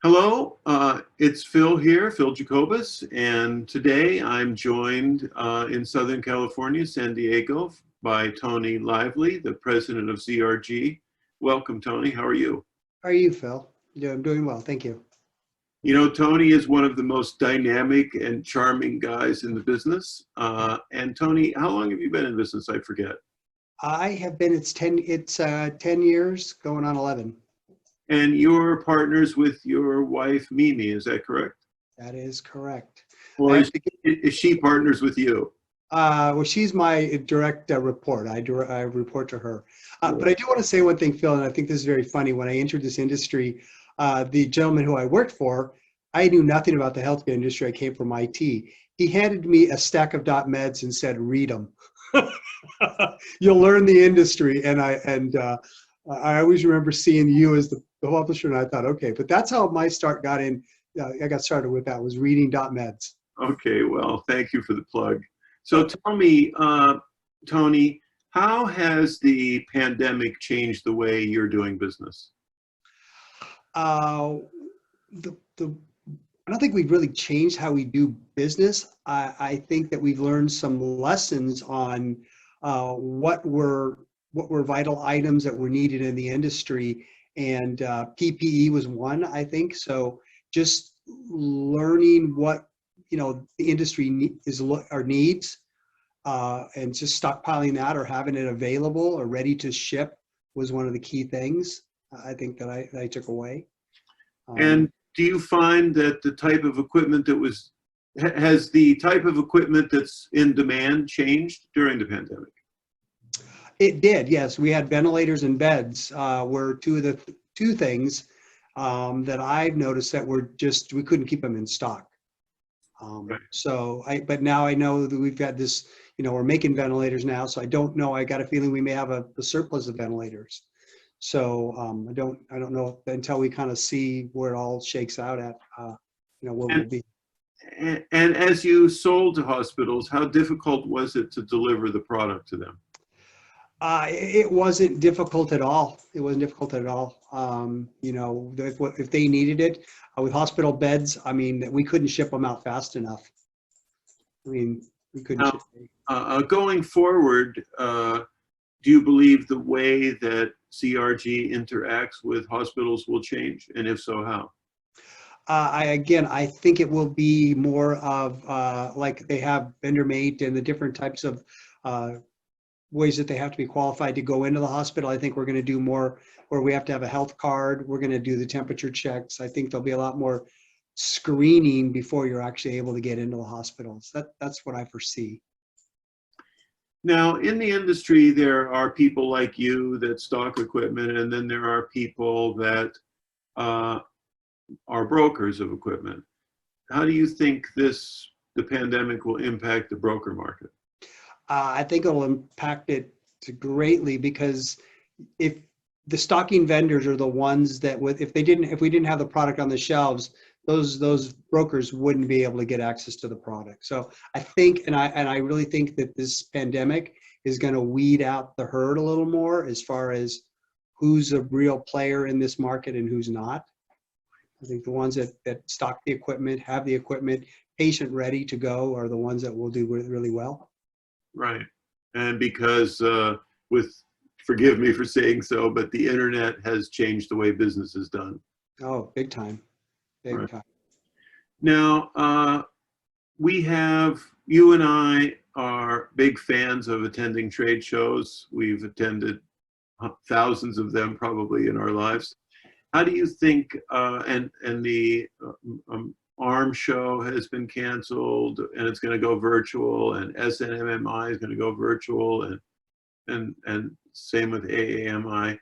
Hello, it's Phil here, Phil Jacobus, and today I'm joined in Southern California, San Diego, by Tony Lively, the president of ZRG. Welcome, Tony. How are you? How are you, Phil? Yeah, I'm doing well, thank you. You know, Tony is one of the most dynamic and charming guys in the business. And Tony, how long have you been in business? I forget. I have been, it's 10 years, going on 11. And you're partners with your wife, Mimi, is that correct? That is correct. Or is she partners with you? Well, she's my direct report. I report to her. But I do want to say one thing, Phil, and I think this is very funny. When I entered this industry, the gentleman who I worked for, I knew nothing about the healthcare industry. I came from IT. He handed me a stack of .meds and said, "Read them. You'll learn the industry." And I always remember seeing you as the publisher, and I thought, okay, but that's how my start got in. I got started with that, was reading .meds. Okay, well, thank you for the plug. So tell me, Tony, how has the pandemic changed the way you're doing business? I don't think we've really changed how we do business. I think that we've learned some lessons on what were vital items that were needed in the industry, and PPE was one, I think. So just learning what the industry needs, and just stockpiling that or having it available or ready to ship was one of the key things I think that I took away. And do you find that the type of equipment has the type of equipment that's in demand changed during the pandemic? It did, yes. We had ventilators and beds were two of the two things that I've noticed that we couldn't keep them in stock. Right. So but now I know that we've got this, we're making ventilators now, so I don't know. I got a feeling we may have a surplus of ventilators. So I don't know until we kind of see where it all shakes out at, where we'll be. And as you sold to hospitals, how difficult was it to deliver the product to them? It wasn't difficult at all. It wasn't difficult at all. If they needed it with hospital beds, I mean, we couldn't ship them out fast enough. I mean, we couldn't ship. Going forward, do you believe the way that ZRG interacts with hospitals will change? And if so, how? I think it will be more of like they have vendor mate and the different types of ways that they have to be qualified to go into the hospital. I think we're going to do more where we have to have a health card. We're going to do the temperature checks. I think there'll be a lot more screening before you're actually able to get into the hospitals. That's what I foresee. Now, in the industry, there are people like you that stock equipment, and then there are people that are brokers of equipment. How do you think the pandemic will impact the broker market? I think it'll impact it greatly, because if the stocking vendors are the ones that if we didn't have the product on the shelves, those brokers wouldn't be able to get access to the product. So I think, and I really think that this pandemic is going to weed out the herd a little more as far as who's a real player in this market and who's not. I think the ones that stock the equipment, have the equipment patient ready to go, are the ones that will do really well. Right. And because forgive me for saying so, but the internet has changed the way business is done. Oh, big time. Big time. Now, you and I are big fans of attending trade shows. We've attended thousands of them probably in our lives. How do you think, and the ARM show has been canceled and it's going to go virtual, and SNMMI is going to go virtual, and same with AAMI.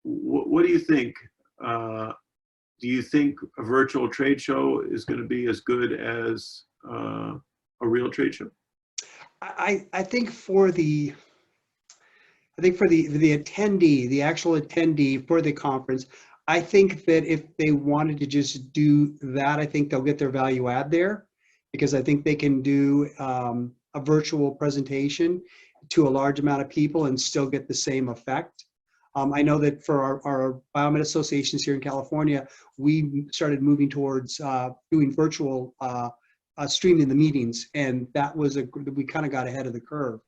What do you think? Do you think a virtual trade show is going to be as good as a real trade show? I think for the attendee, the actual attendee for the conference, I think that if they wanted to just do that, I think they'll get their value add there, because I think they can do a virtual presentation to a large amount of people and still get the same effect. I know that for our biomed associations here in California, we started moving towards doing virtual streaming the meetings, and that was we kind of got ahead of the curve.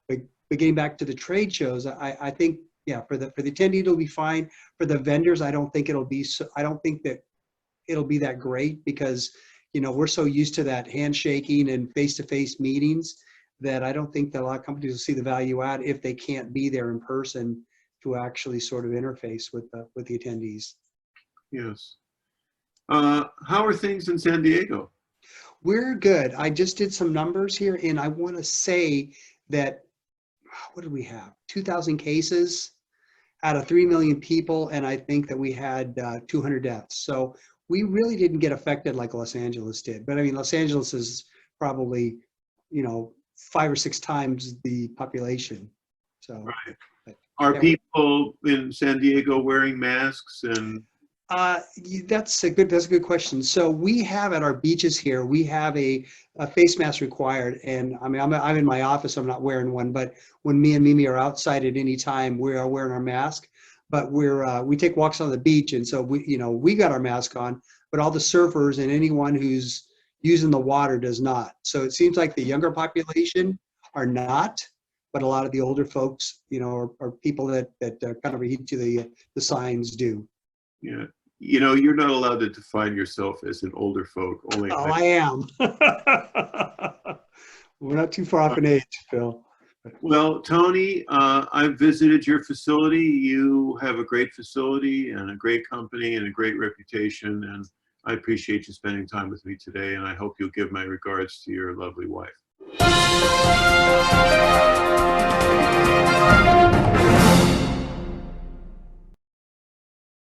But getting back to the trade shows, I think, yeah, for the attendee it'll be fine. For the vendors, I don't think it'll be so, I don't think that it'll be that great, because we're so used to that handshaking and face-to-face meetings that I don't think that a lot of companies will see the value add if they can't be there in person to actually sort of interface with the attendees. Yes. How are things in San Diego? We're good. I just did some numbers here, and I want to say that, what did we have? 2,000 cases out of 3 million people, and I think that we had 200 deaths. So we really didn't get affected like Los Angeles did. But I mean, Los Angeles is probably, 5 or 6 times the population. So, Right. but, Are yeah, people in San Diego wearing masks? And that's a good question. So we have at our beaches here, we have a face mask required. And I mean, I'm in my office, I'm not wearing one, but when me and Mimi are outside at any time, we are wearing our mask. But we take walks on the beach, and so we got our mask on, but all the surfers and anyone who's using the water does not. So it seems like the younger population are not, but a lot of the older folks, are people that kind of adhere to the signs do. yeah, you're not allowed to define yourself as an older folk. Only Oh, I am. We're not too far off in age, Phil. Well, Tony, I've visited your facility. You have a great facility and a great company and a great reputation, and I appreciate you spending time with me today, and I hope you'll give my regards to your lovely wife.